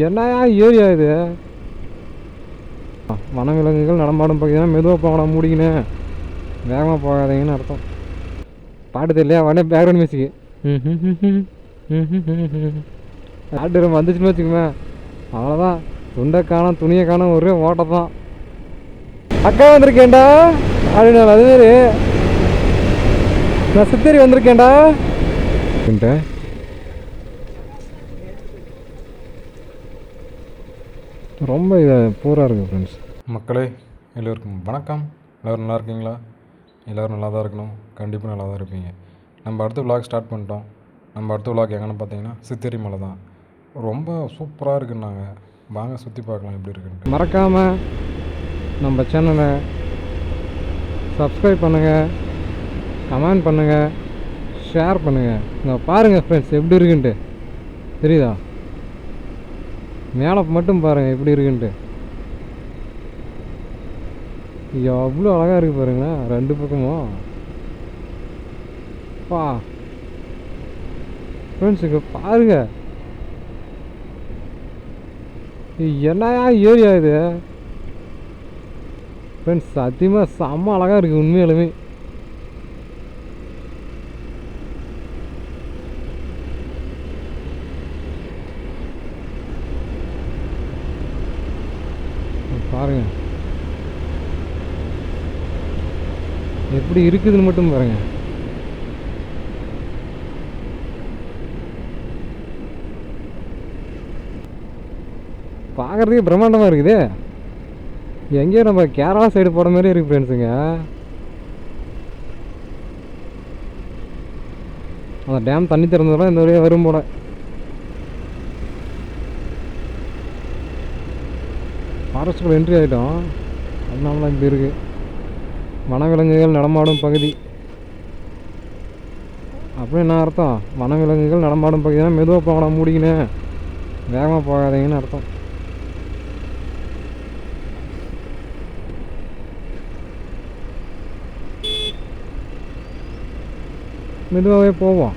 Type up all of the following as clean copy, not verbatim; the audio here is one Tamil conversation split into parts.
என்னயா ஏரியா இது? வனவிலங்குகள் நடமாடும் பகுதினா மெதுவாக போகலாம், மூடிக்கினே வேகமாக போகாதீங்கன்னு அர்த்தம். பாட்டு தெரியலையா? உடனே பேக்ரவுண்ட் மியூசிக்கு பாட்டு ரொம்ப வந்துச்சுன்னு வச்சுக்கோமே, அவ்வளோதான். துண்டை காணும், துணியை காணும், ஒரே ஓட்டம் தான். அக்கா வந்திருக்கேன்டா அப்படின்னு அதுமாரி நான் சித்தேரி வந்திருக்கேன்டா. ரொம்ப பூராக இருக்குது ஃப்ரெண்ட்ஸ். மக்களே எல்லோருக்கும் வணக்கம். எல்லோரும் நல்லா இருக்கீங்களா? எல்லோரும் நல்லா தான் இருக்கணும், கண்டிப்பாக நல்லா தான் இருப்பீங்க. நம்ம அடுத்த விலாக் ஸ்டார்ட் பண்ணிட்டோம். நம்ம அடுத்த விலாக் எங்கன்னு பார்த்தீங்கன்னா சித்தேரி மலை தான். ரொம்ப சூப்பராக இருக்குன்னாங்க. வாங்க சுற்றி பார்க்கலாம் எப்படி இருக்குன்ட்டு. மறக்காமல் நம்ம சேனலை சப்ஸ்கிரைப் பண்ணுங்கள், கமெண்ட் பண்ணுங்கள், ஷேர் பண்ணுங்கள். இங்கே பாருங்கள் ஃப்ரெண்ட்ஸ் எப்படி இருக்குன்ட்டு. தெரியுதா? மேலே மட்டும் பாருங்கள் எப்படி இருக்குன்ட்டு. எவ்வளோ அழகாக இருக்குது பாருங்களேன் ரெண்டு பக்கமும். பா ஃப்ரெண்ட்ஸ் இங்கே பாருங்க, என்னயா ஏரியா இது ஃப்ரெண்ட்ஸ்? சத்தியமாக செம்ம அழகாக இருக்குது உண்மையாலுமே. பாருங்க எப்படி இருக்குதுன்னு மட்டும் பாருங்க. பார்க்குறதுக்கே பிரம்மாண்டமாக இருக்குது. எங்கேயோ நம்ம கேரளா சைடு போகிற மாதிரி இருக்குது ஃப்ரெண்ட்ஸுங்க. அந்த டேம் தண்ணி திறந்ததெல்லாம் இந்த வழியாக வரும் போல. ஃபாரஸ்ட்டுக்குள்ள என்ட்ரி ஆகிட்டோம், அதனால தான் இப்படி இருக்குது. வனவிலங்குகள் நடமாடும் பகுதி அப்படி என்ன அர்த்தம்? வனவிலங்குகள் நடமாடும் பகுதினா மெதுவாக போகலாம், மூடிக்கினே வேகமாக போகாதீங்கன்னு அர்த்தம். மெதுவாகவே போவோம்.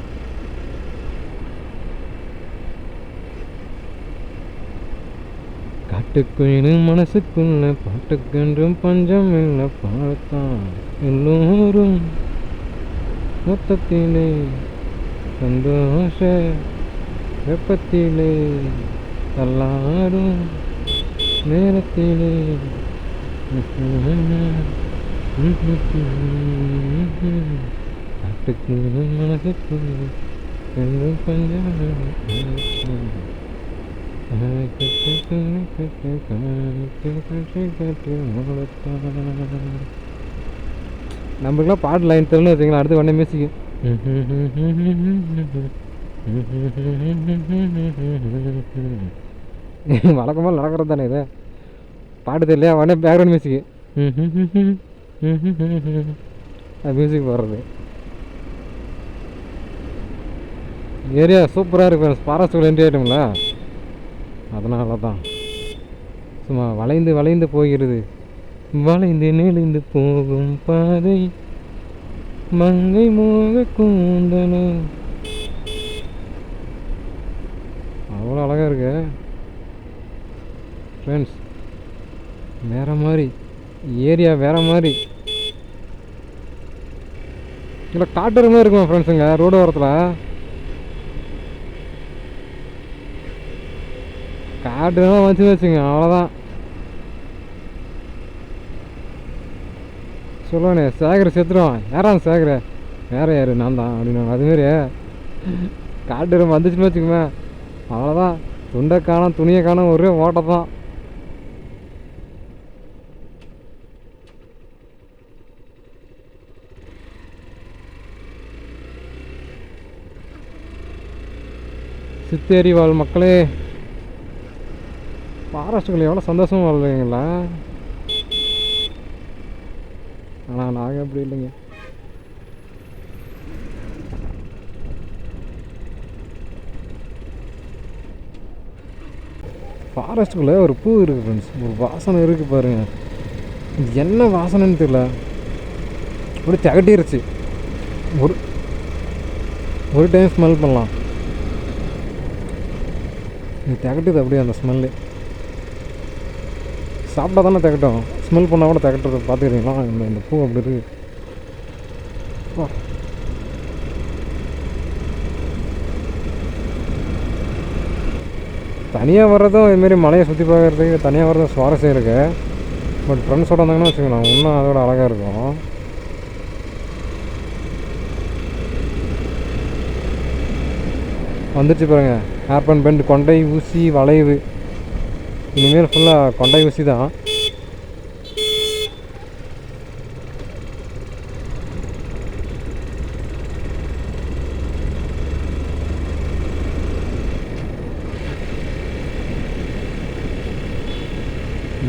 காட்டுக்குயிலு மனசுக்குள்ள பாட்டுக்கென்றும் பஞ்சம் இல்லை, பாடத்தான் எல்லோரும் மொத்தத்திலே சந்தோஷ வெப்பத்திலே எல்லாரும் நேரத்திலே. காட்டுக்குயிலு மனசுக்குள்ள என்றும் பஞ்சம் நம்மளுக்குலாம் பாட்டு லைன் தெரியலன்னு வச்சுக்கலாம். அடுத்து உடனே மியூசிக்கு வழக்கமாக நடக்கிறது தானே இது. பாட்டு தெரியலையா? உடனே பேக்ரவுண்ட் மியூசிக்கு மியூசிக் போடுறது. ஏரியா சூப்பராக இருக்கு. ஃபாரஸ்ட்டுக்குள்ள என்ட்ரி ஆகிட்டோம்ல, அதனால தான் சும்மா வளைந்து வளைந்து போகிறது. வளைந்து நெளிந்து போகும் பாதை மங்கை மோக கூந்தனு. அவ்வளோ அழகாக இருக்கு ஃப்ரெண்ட்ஸ். வேறு மாதிரி ஏரியா, வேறு மாதிரி. இல்லை காட்டுற மாதிரி இருக்குமா ஃப்ரெண்ட்ஸுங்க ரோடு ஓரத்தில்? காட்டுலாம் வச்சு வச்சுங்க அவ்வளோதான். சொல்லுவானே சேகர் செத்துருவான், யாரான் சேகர், வேறு யார் நான் தான் அப்படின்னு. அதுமாரி காட்டு ரொம்ப வந்துச்சுன்னு வச்சுக்கோமே, அவ்வளோதான். துண்டை காணும், துணியை காணும், ஒரே ஓட்டம் தான். சித்தேரி வாழ் மக்களே, ஃபாரஸ்ட்டுக்குள்ள எவ்வளோ சந்தோஷமாக வாழ்வீங்களா? ஆனால் நாங்கள் அப்படி இல்லைங்க. ஃபாரஸ்ட்டுக்குள்ளே ஒரு பூ இருக்குது ஃப்ரெண்ட்ஸ், ஒரு வாசனை இருக்குது பாருங்கள். இது என்ன வாசனைன்னு தெரியல, அப்படி திகட்டிருச்சு. ஒரு டைம் ஸ்மெல் பண்ணலாம். இது திகட்டுது அப்படியே அந்த ஸ்மெல்லு. சாப்பிட்டா தானே திகட்டும், ஸ்மெல் பண்ணால் கூட திகட்டுறது பார்த்துக்கிறீங்களா? இந்த பூ அப்படி இருக்குது. தனியாக வர்றதும் இதுமாரி மலையை சுற்றி பார்க்குறதுக்கு தனியாக வர்றதும் சுவாரஸ்யம் இருக்குது. பட் ஃப்ரெண்ட்ஸோடு வந்தாங்கன்னா வச்சுக்கலாம், இன்னும் அதோட அழகாக இருக்கும். வந்துடுச்சு பாருங்கள், ஹேர்பன் பெண்ட், கொண்டை ஊசி வளைவு. இனிமேல் ஃபுல்லாக கொண்டை ஊசி தான்.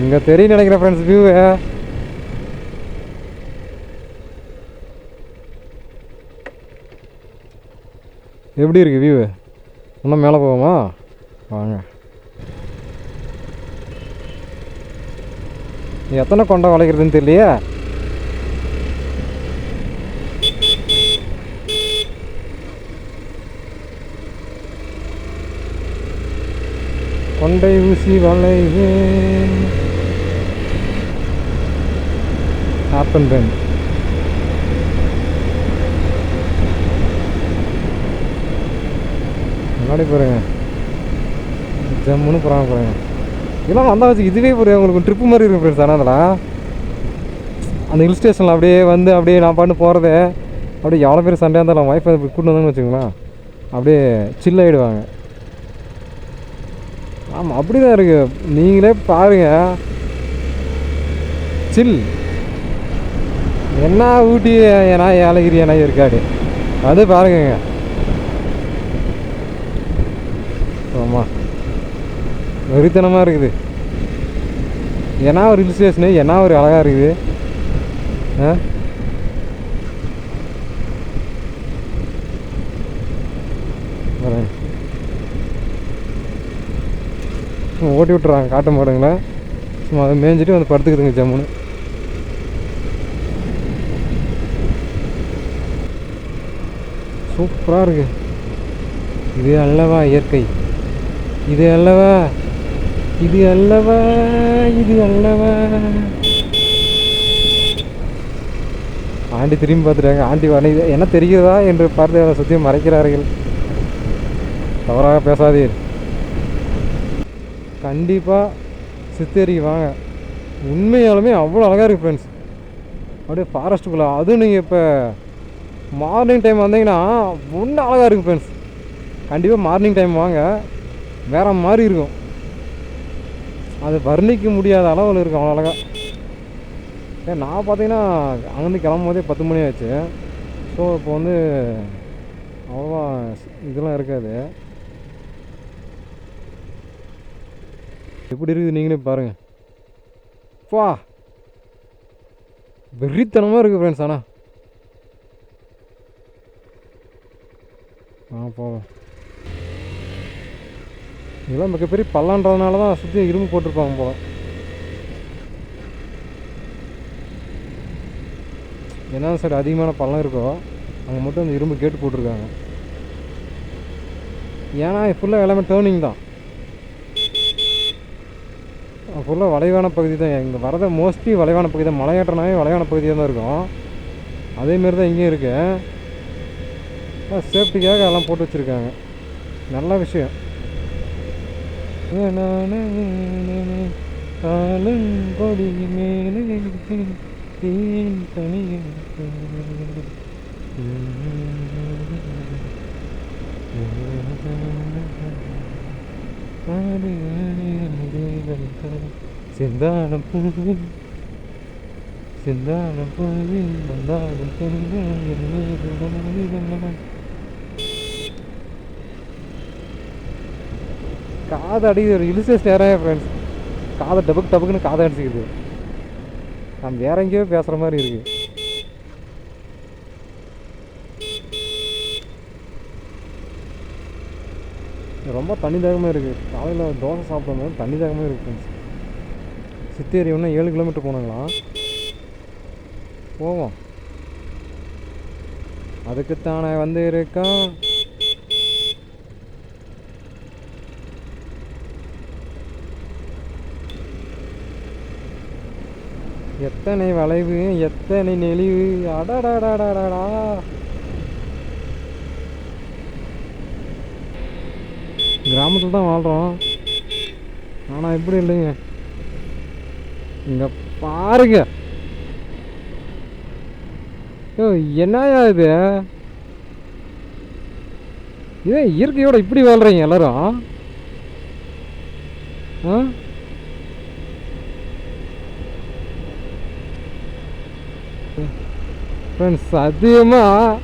இங்கே தெரியும் நினைக்கிறேன் ஃப்ரெண்ட்ஸ் வியூவு. எப்படி இருக்குது வியூவு? இன்னும் மேலே போவோமா? வாங்க. எத்தனை கொண்டை வளைக்கிறதுன்னு தெரியலையே. கொண்டை ஊசி வளைவு ஹேப்பன் பெண்ட். முன்னாடி போகிறேங்க, ஜம்முன்னு போகிறாங்க. இதெல்லாம் வந்தால் வச்சு இதுவே ஒரு உங்களுக்கு ட்ரிப்பு மாதிரி இருக்கும் ஃப்ரெண்ட்ஸ். ஆனால் அதில் அந்த ஹில் ஸ்டேஷனில் அப்படியே வந்து அப்படியே நான் பாட்டு போகிறது, அப்படியே எவ்வளோ பேர் சண்டையாக இருந்தாலும் ஒய்ஃபை கூட்டு வந்தாங்கன்னு வச்சுக்கோங்களேன், அப்படியே சில் ஆகிடுவாங்க. ஆமாம், அப்படி தான் இருக்குது. நீங்களே பாருங்கள், சில். என்ன ஊட்டி, ஏன்னா ஏலகிரி, ஏன்னா ஏற்காடு, அது பாருங்கங்க. ஆமாம், வெறித்தனமாக இருக்குது. ஏன்னா ஒரு ஹில் ஸ்டேஷனு, என்ன ஒரு அழகாக இருக்குது. ஓட்டி விட்டுறாங்க காட்ட மாட்டேங்களா, சும்மா அதை மேய்ஞ்சிட்டு வந்து படுத்துக்குதுங்க ஜம்முன்னு. சூப்பராக இருக்கு. இது அல்லவா இயற்கை, இது அல்லவா, இது அல்லவா, இது அல்லவா. ஆண்டி திரும்பி பார்த்துட்டாங்க. ஆண்டி வணி என்ன தெரிகிறதா என்று பார்த்து அதை சுற்றியும் மறைக்கிறார்கள். தவறாக பேசாதீர். கண்டிப்பாக சித்தேரிக்கு வாங்க, உண்மையாலுமே அவ்வளோ அழகாக இருக்குது ஃப்ரெண்ட்ஸ். அப்படியே ஃபாரஸ்ட்டுக்குள்ளே, அதுவும் நீங்கள் இப்போ மார்னிங் டைம் வந்தீங்கன்னா ஒன்றும் அழகாக இருக்குது ஃப்ரெண்ட்ஸ். கண்டிப்பாக மார்னிங் டைம் வாங்க, வேறு மாதிரி இருக்கும். அது வர்ணிக்க முடியாத அளவில் இருக்கும், அவ்வளோ அழகாக. நான் பார்த்தீங்கன்னா அங்கேருந்து கிளம்பும் போதே 10 மணி ஆச்சு. ஸோ இப்போ வந்து அவ்வளோவா இதெல்லாம் இருக்காது. எப்படி இருக்குது நீங்களே பாருங்கள். வா, வெறித்தனமாக இருக்குது ஃப்ரெண்ட்ஸ். ஆனால் போவோம். இதெல்லாம் மிகப்பெரிய பள்ளன்றதுனால தான் சுற்றி இரும்பு போட்டிருப்பாங்க போல. என்ன சைடு அதிகமான பள்ளம் இருக்கோ அங்கே மட்டும் அந்த இரும்பு கேட்டு போட்டிருக்காங்க. ஏன்னா ஃபுல்லாக எல்லாமே டேர்னிங் தான், ஃபுல்லாக வளைவான பகுதி தான். இங்கே வரத மோஸ்ட்லி வளைவான பகுதி தான். மலையேற்றனாவே வளைவான பகுதியாக தான் இருக்கும். அதேமாரி தான் இங்கேயும் இருக்கு. சேஃப்டிக்காக எல்லாம் போட்டு வச்சுருக்காங்க. நல்ல விஷயம். கொடி மேலே சிந்தானம் பூவில் சிந்தானம் பூவில் வந்தாலும் காதை அடிக்குது. ஒரு இலிசேஸ் நேரம் ஃப்ரெண்ட்ஸ், காதை டபுக்கு டபுக்குன்னு காதை அடிச்சுக்குது. நம்ம வேற எங்கேயோ பேசுகிற மாதிரி இருக்குது. ரொம்ப தண்ணி தாகமாக இருக்குது. காலையில் தோசை சாப்பிடும்போது தண்ணி தாகமாக இருக்குது ஃப்ரெண்ட்ஸ். சித்தேரி ஒன்று 7 கிலோமீட்டர் போனாங்களாம். போவோம், அதுக்குத்தானே வந்து இருக்கான். எத்தனை வளைவு, எத்தனை நெளிவு, அடடாடாடாடா. கிராமத்தில் தான் வாழ்கிறோம், ஆனால் இப்படி இல்லைங்க. இங்கே பாருங்க, என்னயா இது? இதே இயற்கையோட இப்படி வாழ்கிறீங்க எல்லாரும். ஃப்ரெண்ட்ஸ், அதிகமாக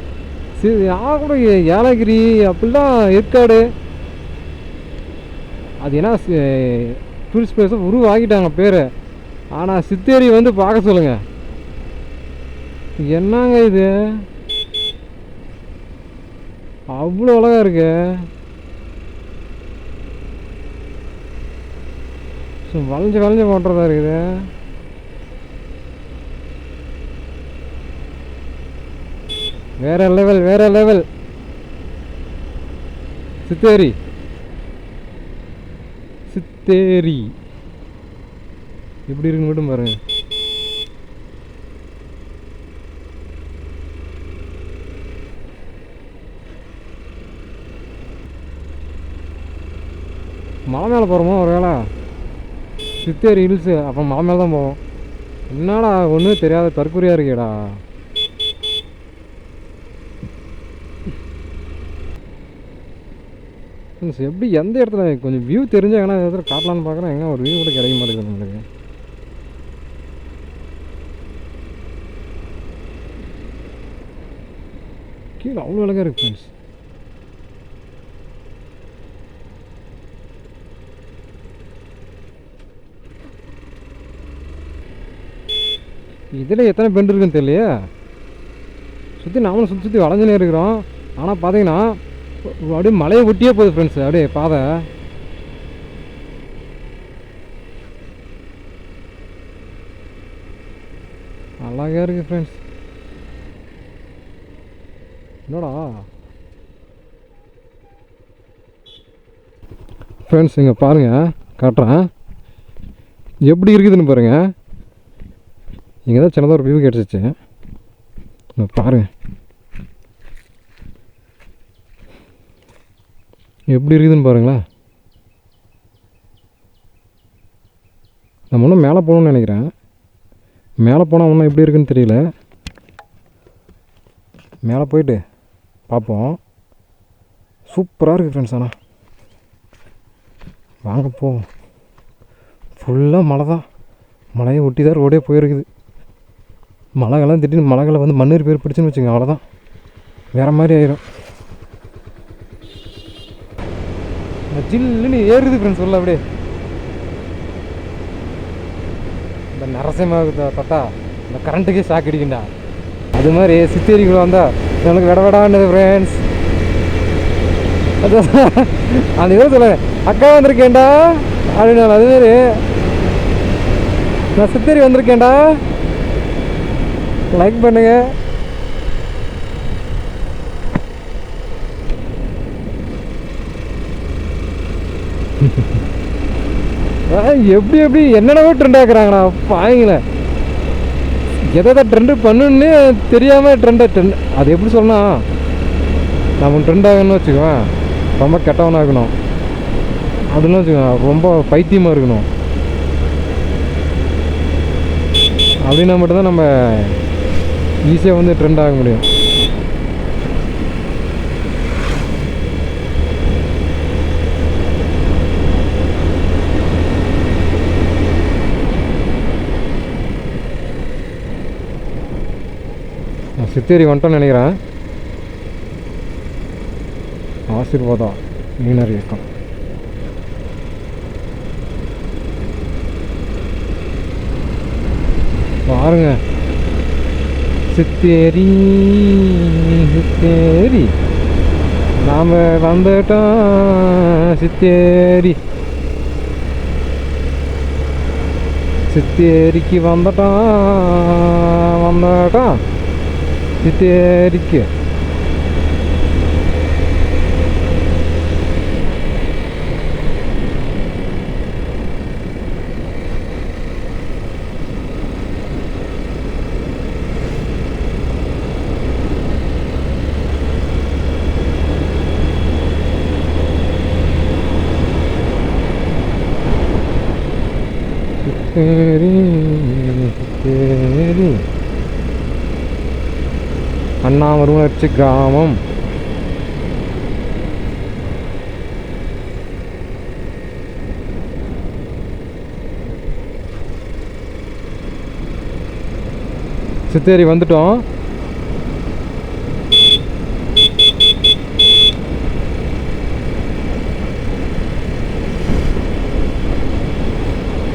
நான் கூட ஏலகிரி அப்படிலாம் ஏற்காடு அது என்ன டூரிஸ்ட் பிளேஸை உருவாக்கிட்டாங்க பேர். ஆனால் சித்தேரி வந்து பார்க்க சொல்லுங்கள், என்னங்க இது அவ்வளோ அழகாக இருக்கு. வளைஞ்சு வளைஞ்சு போட்டுறதா இருக்குது. வேற லெவல், வேற லெவல். சித்தேரி சித்தேரி எப்படி இருக்குன்னு மட்டும் பாருங்க. மலை மேலே போகிறோமோ ஒரு வேளை, சித்தேரி ஹில்ஸு, அப்போ மலை மேலே தான் போவோம். என்னடா ஒன்றும் தெரியாத தற்கொலையாக இருக்கேடா. எப்படி எந்த இடத்துல கொஞ்சம் வியூ தெரிஞ்சால் எங்கன்னா இடத்துல காட்டலான்னு பார்க்குறேன், எங்கே ஒரு வியூ கூட கிடைக்க மாட்டேங்குது நம்மளுக்கு. கீழே அவ்வளோ அழகாக இருக்குது ஃப்ரெண்ட்ஸ். இதில் எத்தனை பெண்டு இருக்குன்னு தெரியலையே. சுற்றி நாமளும் சுற்றி சுற்றி வளைஞ்சுனே இருக்கிறோம். ஆனால் பார்த்தீங்கன்னா அப்படியே மலையை ஒட்டியே போகுது ஃப்ரெண்ட்ஸ், அப்படியே பாதை. அழகாக இருக்குது ஃப்ரெண்ட்ஸ். என்னடா ஃப்ரெண்ட்ஸ், இங்கே பாருங்கள், காட்டுறேன் எப்படி இருக்குதுன்னு பாருங்கள். இங்கே தான் சின்னதாக ஒரு வியூ கிடச்சிச்சு, பாருங்கள் எப்படி இருக்குதுன்னு பாருங்களேன். நம்ம இன்னும் மேலே போகணுன்னு நினைக்கிறேன். மேலே போனால் இன்னும் எப்படி இருக்குன்னு தெரியல. மேலே போயிட்டு பார்ப்போம். சூப்பராக இருக்குது ஃப்ரெண்ட்ஸ். ஆனால் வாங்க போவோம். ஃபுல்லாக மலை தான், மலையை ஒட்டி தான் ரோடே போயிருக்குது. மலைகள்லாம் திடீர்னு மலைகளை வந்து மண்ணீர் பேர் பிடிச்சுன்னு வச்சுங்க, அவ்வளோதான், வேறு மாதிரி ஆயிரும். ஜில்லுன்னு ஏறுது ஃப்ரெண்ட்ஸ் உள்ள. அப்படியே இந்த நரசிம்மா தொட்டா இந்த கரண்ட்டுக்கே ஷாக் அடிக்குண்டா, அது மாதிரி சித்தேரிக்குள்ளே வந்தால் நம்மளுக்கு விடவிடான்னு ஃப்ரெண்ட்ஸ். அந்த இதில் சொல்ல அக்கா வந்திருக்கேன்டா அப்படின்னு, அதுமாரி நான் சித்தேரி வந்திருக்கேன்டா, லைக் பண்ணுங்க. எப்படி எப்படி என்னென்னவோ ட்ரெண்ட் ஆக்குறாங்கண்ணா பாய்ங்கள. எதை ட்ரெண்டு பண்ணுன்னு தெரியாமல் ட்ரெண்ட் அது எப்படி சொல்லணும். நம்ம ட்ரெண்ட் ஆகணும்னு வச்சுக்குவேன், ரொம்ப கெட்டவனாக இருக்கணும் அப்படின்னு வச்சுக்கோங்க, ரொம்ப பைத்தியமாக இருக்கணும். அப்படின்னா மட்டும்தான் நம்ம ஈஸியாக வந்து ட்ரெண்ட் ஆக முடியும். சித்தேரி வந்துட்டோன்னு நினைக்கிறேன். ஆசீர்வாதம் மீனவர் இயக்கம். பாருங்க, சித்தேரி சித்தேரி நாம் வந்துட்டோம். சித்தேரி சித்தேரிக்கு வந்துட்டோம் சித்தேரிக்கு. சித்தேரி சித்தேரி அண்ணாமருணர்ச்சி கிராமம். சித்தேரி வந்துட்டோம்.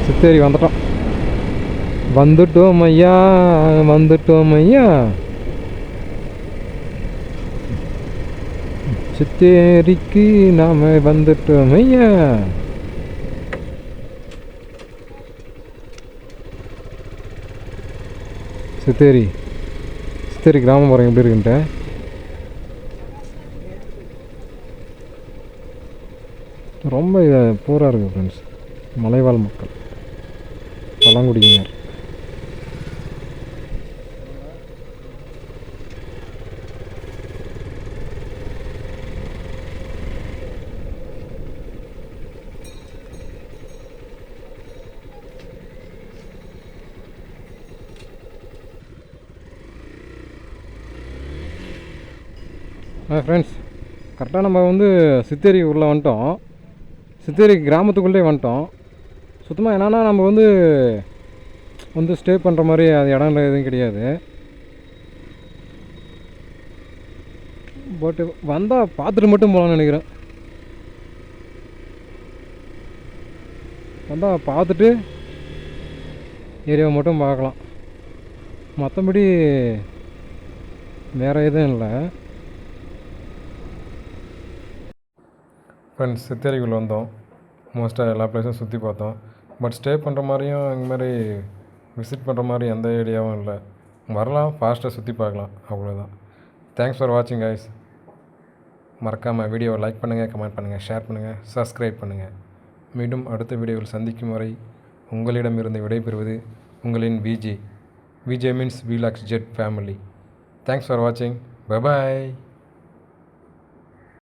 சித்தேரி வந்துட்டோம். வந்துட்டோம் ஐயா, வந்துட்டோம் ஐயா. சித்தேரிக்கு நாம வந்துட்டோம் ஐயா. சித்தேரி சித்தேரி கிராமம் பாருங்க எப்படி இருக்குன்ட்டு. ரொம்ப பூரா இருக்குது ஃப்ரெண்ட்ஸ். மலைவாழ் மக்கள், பழங்குடியினர். ஃப்ரெண்ட்ஸ், கரெக்டாக நம்ம வந்து சித்தேரி உள்ளே வந்துட்டோம். சித்தேரி கிராமத்துக்குள்ளே வந்துட்டோம். சுத்தமாக என்னென்னா நம்ம வந்து ஸ்டே பண்ணுற மாதிரி அது இடம் எதுவும் கிடையாது. பட்டு வந்தால் பார்த்துட்டு மட்டும் போகலான்னு நினைக்கிறேன். வந்தால் பார்த்துட்டு ஏரியாவை மட்டும் பார்க்கலாம். மற்றபடி வேறு எதுவும் இல்லை. ஃப்ரெண்ட்ஸ், சித்தேரிக்குள்ளே வந்தோம். மோஸ்ட்டாக எல்லா பிளேஸும் சுற்றி பார்த்தோம். பட் ஸ்டே பண்ணுற மாதிரியும் இந்த மாதிரி விசிட் பண்ணுற மாதிரி எந்த ஐடியாவும் இல்லை. வரலாம், ஃபாஸ்ட்டாக சுற்றி பார்க்கலாம், அவ்வளோதான். தேங்க்ஸ் ஃபார் வாட்சிங் கைஸ். மறக்காமல் வீடியோவை லைக் பண்ணுங்கள், கமெண்ட் பண்ணுங்கள், ஷேர் பண்ணுங்கள், சப்ஸ்கிரைப் பண்ணுங்கள். மீண்டும் அடுத்த வீடியோவில் சந்திக்கும் வரை உங்களிடமிருந்து விடைபெறுவது உங்களின் VJ. VJ means vlogs jet family. Thanks for வாட்சிங். பை பாய்.